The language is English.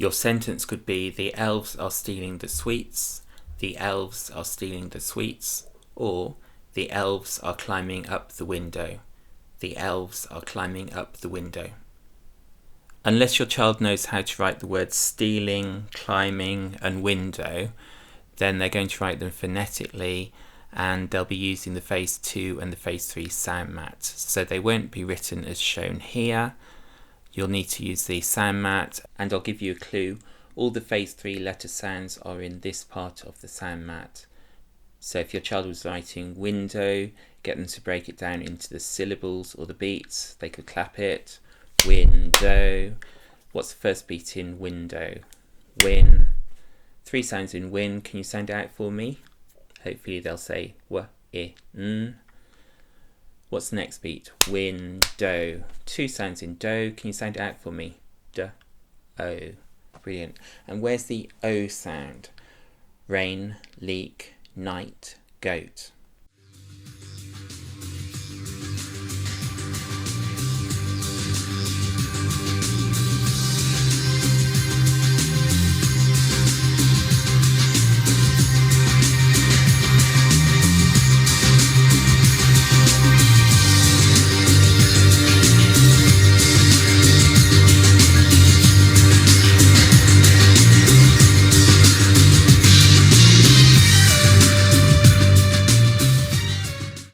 Your sentence could be, the elves are stealing the sweets, the elves are stealing the sweets, or the elves are climbing up the window, the elves are climbing up the window. Unless your child knows how to write the words stealing, climbing and window, then they're going to write them phonetically, and they'll be using the phase 2 and the phase 3 sound mat. So they won't be written as shown here. You'll need to use the sound mat, and I'll give you a clue. All the phase 3 letter sounds are in this part of the sound mat. So if your child was writing window, get them to break it down into the syllables or the beats. They could clap it. Window. What's the first beat in window? Win. 3 sounds in win. Can you sound it out for me? Hopefully they'll say w, I, n. What's the next beat? Window. 2 sounds in do. Can you sound it out for me? D, o. Brilliant. And where's the o sound? Rain, leak, night, goat.